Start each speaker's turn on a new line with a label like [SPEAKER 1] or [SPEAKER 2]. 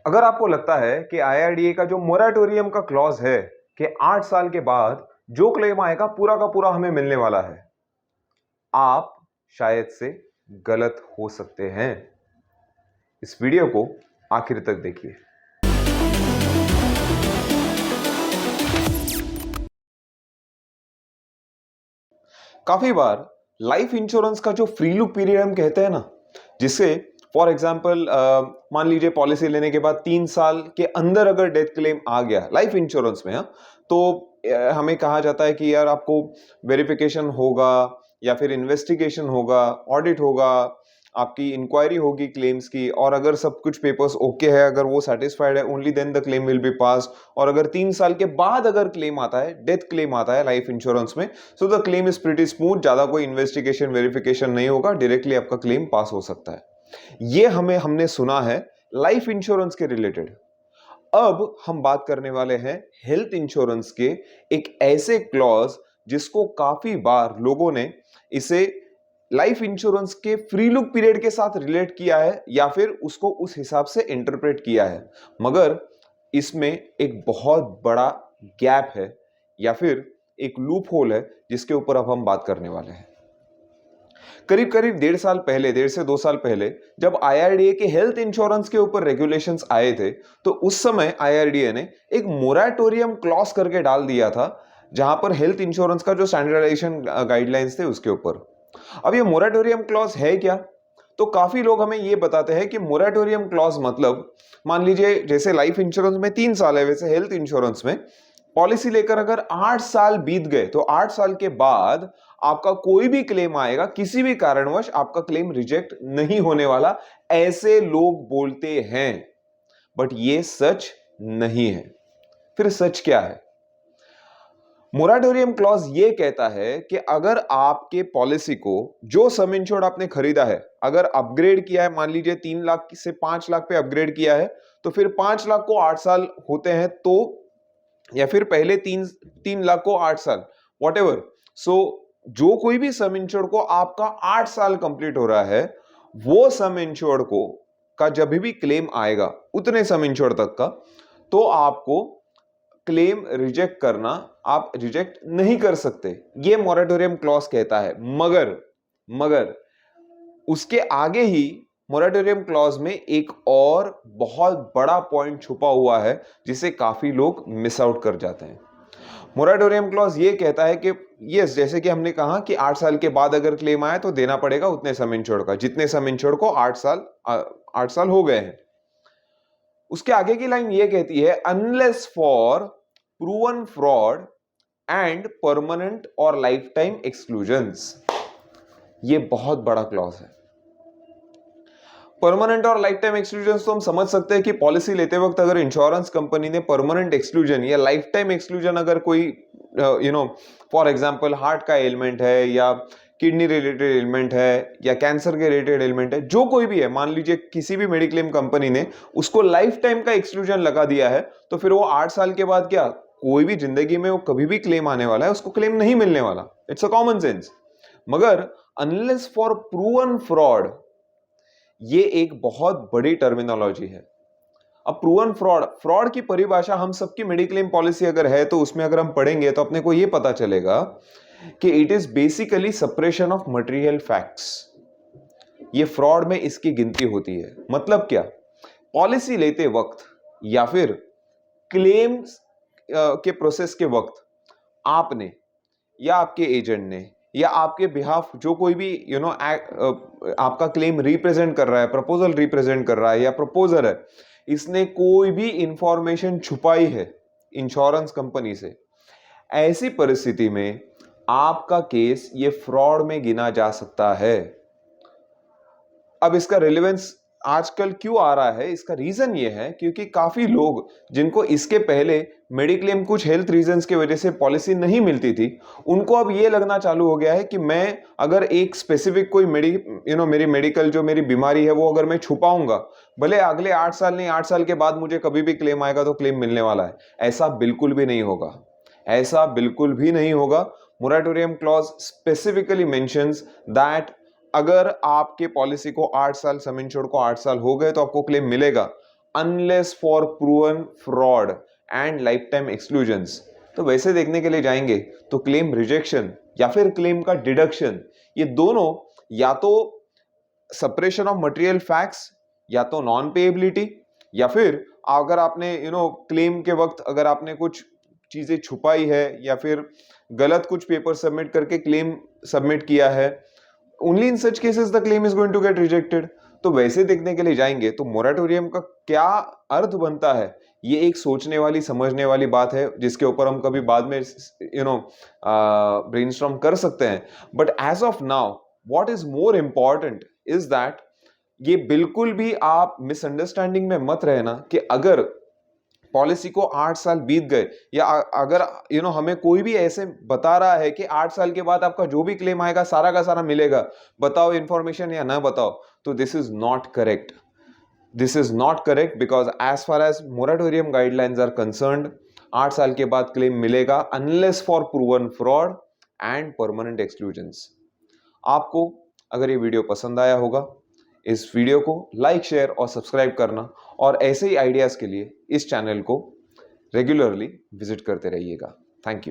[SPEAKER 1] अगर आपको लगता है कि आईआरडीए का जो मोराटोरियम का क्लॉज है कि 8 साल के बाद जो क्लेम आएगा पूरा का पूरा हमें मिलने वाला है, आप शायद से गलत हो सकते हैं। इस वीडियो को आखिर तक देखिए। काफी बार लाइफ इंश्योरेंस का जो फ्री लुक पीरियड हम कहते हैं ना, जिससे फॉर एग्जाम्पल मान लीजिए पॉलिसी लेने के बाद 3 साल के अंदर अगर डेथ क्लेम आ गया लाइफ इंश्योरेंस में, तो हमें कहा जाता है कि यार आपको वेरिफिकेशन होगा या फिर इन्वेस्टिगेशन होगा, ऑडिट होगा, आपकी इंक्वायरी होगी क्लेम्स की, और अगर सब कुछ पेपर्स ओके है, अगर वो सेटिस्फाइड है, only then the claim will be pass. और अगर 3 साल के बाद अगर क्लेम आता है, डेथ क्लेम आता है लाइफ इंश्योरेंस में, so the claim is pretty smooth, ज्यादा कोई इन्वेस्टिगेशन वेरिफिकेशन नहीं होगा, डायरेक्टली आपका क्लेम पास हो सकता है। ये हमने सुना है लाइफ इंश्योरेंस के रिलेटेड। अब हम बात करने वाले हैं हेल्थ इंश्योरेंस के एक ऐसे क्लॉज जिसको काफी बार लोगों ने इसे लाइफ इंश्योरेंस के फ्री लुक पीरियड के साथ रिलेट किया है या फिर उसको उस हिसाब से इंटरप्रेट किया है, मगर इसमें एक बहुत बड़ा गैप है या फिर एक लूप होल है जिसके ऊपर अब हम बात करने वाले हैं। करीब करीब 1.5 साल पहले, 1.5 से 2 साल पहले, जब आईआरडीए के हेल्थ इंश्योरेंस के ऊपर रेगुलेशंस आए थे, तो उस समय आईआरडीए ने एक मोराटोरियम क्लॉज करके डाल दिया था, जहां पर हेल्थ इंश्योरेंस का जो स्टैंडर्डाइजेशन गाइडलाइंस थे उसके ऊपर। अब ये मोराटोरियम क्लॉज है क्या? तो काफी लोग हमें ये बताते हैं कि मोराटोरियम क्लॉज मतलब, मान लीजिए जैसे लाइफ इंश्योरेंस में 3 साल है, वैसे हेल्थ इंश्योरेंस में पॉलिसी लेकर अगर 8 साल बीत गए तो 8 साल के बाद आपका कोई भी क्लेम आएगा, किसी भी कारणवश आपका क्लेम रिजेक्ट नहीं होने वाला, ऐसे लोग बोलते हैं। बट ये सच नहीं है। फिर सच क्या है? मोराटोरियम क्लॉज ये कहता है कि अगर आपके पॉलिसी को, जो सम इंश्योर्ड आपने खरीदा है, अगर अपग्रेड किया है, मान लीजिए 3 लाख से 5 लाख पे अपग्रेड किया है, तो फिर 5 लाख को 8 साल होते हैं, तो या फिर पहले 3 लाख को 8 साल, वॉट एवर। सो जो कोई भी सम इंश्योर्ड को आपका 8 साल कंप्लीट हो रहा है, वो सम इंश्योर्ड को का जब भी क्लेम आएगा उतने सम इंश्योर्ड तक का, तो आपको क्लेम रिजेक्ट करना, आप रिजेक्ट नहीं कर सकते, ये मोराटोरियम क्लॉज कहता है। मगर उसके आगे ही मोराटोरियम क्लॉज में एक और बहुत बड़ा पॉइंट छुपा हुआ है जिसे काफी लोग मिस आउट कर जाते हैं। मोराटोरियम क्लॉज ये कहता है कि यस, जैसे कि हमने कहा कि 8 साल के बाद अगर क्लेम आए तो देना पड़ेगा उतने सम इंश्योर्ड का, जितने सम इंश्योर्ड को 8 साल हो गए हैं। उसके आगे की लाइन ये कहती है, unless for proven fraud and permanent और लाइफ टाइम एक्सक्लूजन्स। ये बहुत बड़ा क्लॉज है। परमानेंट और लाइफ टाइम एक्सक्लूजन तो हम समझ सकते हैं कि पॉलिसी लेते वक्त अगर इंश्योरेंस कंपनी ने परमानेंट एक्सक्लूजन या लाइफ टाइम एक्सक्लूजन, अगर कोई फॉर एग्जांपल हार्ट का एलिमेंट है या किडनी रिलेटेड एलिमेंट है या कैंसर के रिलेटेड एलिमेंट है, जो कोई भी है, मान लीजिए किसी भी मेडिक्लेम कंपनी ने उसको लाइफ टाइम का एक्सक्लूजन लगा दिया है, तो फिर वो 8 साल के बाद क्या कोई भी जिंदगी में वो कभी भी क्लेम आने वाला है, उसको क्लेम नहीं मिलने वाला। It's a common sense. मगर अनलेस फॉर प्रूवन फ्रॉड, ये एक बहुत बड़ी टर्मिनोलॉजी है। अब प्रूवन फ्रॉड की परिभाषा हम सबकी मेडिक्लेम पॉलिसी अगर है तो उसमें अगर हम पढ़ेंगे तो अपने को यह पता चलेगा कि it is basically suppression of material facts. ये फ्रॉड में इसकी गिनती होती है। मतलब क्या? पॉलिसी लेते वक्त या फिर क्लेम्स के प्रोसेस के वक्त आपने या आपके एजेंट ने या आपके बिहाफ जो कोई भी आपका क्लेम रिप्रेजेंट कर रहा है, प्रपोजल रिप्रेजेंट कर रहा है या प्रपोजर है, इसने कोई भी इंफॉर्मेशन छुपाई है इंश्योरेंस कंपनी से, ऐसी परिस्थिति में आपका केस ये फ्रॉड में गिना जा सकता है। अब इसका रिलेवेंस आजकल क्यों आ रहा है? इसका रीजन ये है क्योंकि काफी लोग जिनको इसके पहले मेडिक्लेम कुछ हेल्थ रीजंस की वजह से पॉलिसी नहीं मिलती थी, उनको अब ये लगना चालू हो गया है कि मैं अगर एक स्पेसिफिक कोई मेरी मेडिकल जो मेरी बीमारी है वो अगर मैं छुपाऊंगा, भले अगले 8 साल नहीं, 8 साल के बाद मुझे कभी भी क्लेम आएगा तो क्लेम मिलने वाला है। ऐसा बिल्कुल भी नहीं होगा। ऐसा बिल्कुल भी नहीं होगा। Moratorium clause specifically mentions that अगर आपके पॉलिसी को 8 साल, सम इंश्योर्ड को 8 साल हो गए तो आपको क्लेम मिलेगा, unless for proven fraud and life time exclusions. तो वैसे देखने के लिए जाएंगे तो क्लेम रिजेक्शन या फिर क्लेम का डिडक्शन, ये दोनों या तो सप्रेशन ऑफ मटेरियल फैक्ट्स या तो नॉन पेएबिलिटी, या फिर अगर आपने क्लेम के वक्त अगर आपने कुछ चीजें छुपाई है या फिर गलत कुछ पेपर सबमिट करके क्लेम सबमिट किया है, only in such cases the claim is going to get rejected. तो वैसे देखने के लिए जाएंगे तो मोरेटोरियम का क्या अर्थ बनता है, ये एक सोचने वाली समझने वाली बात है जिसके ऊपर हम कभी बाद में ब्रेनस्टॉर्म कर सकते हैं। But as of now what is more important is that ये बिल्कुल भी आप मिसअंडरस्टैंडिंग में मत रहना कि अगर पॉलिसी को 8 साल बीत गए या अगर हमें कोई भी ऐसे बता रहा है कि 8 साल के बाद आपका जो भी क्लेम आएगा सारा का सारा मिलेगा, बताओ इंफॉर्मेशन या ना बताओ, तो this is not correct. This is not correct because as far as moratorium guidelines are concerned 8 साल के बाद क्लेम मिलेगा unless for proven fraud and permanent exclusions. आपको अगर ये वीडियो पसंद आया होगा, इस वीडियो को लाइक शेयर और सब्सक्राइब करना और ऐसे ही आइडियाज के लिए इस चैनल को रेगुलरली विजिट करते रहिएगा। Thank you.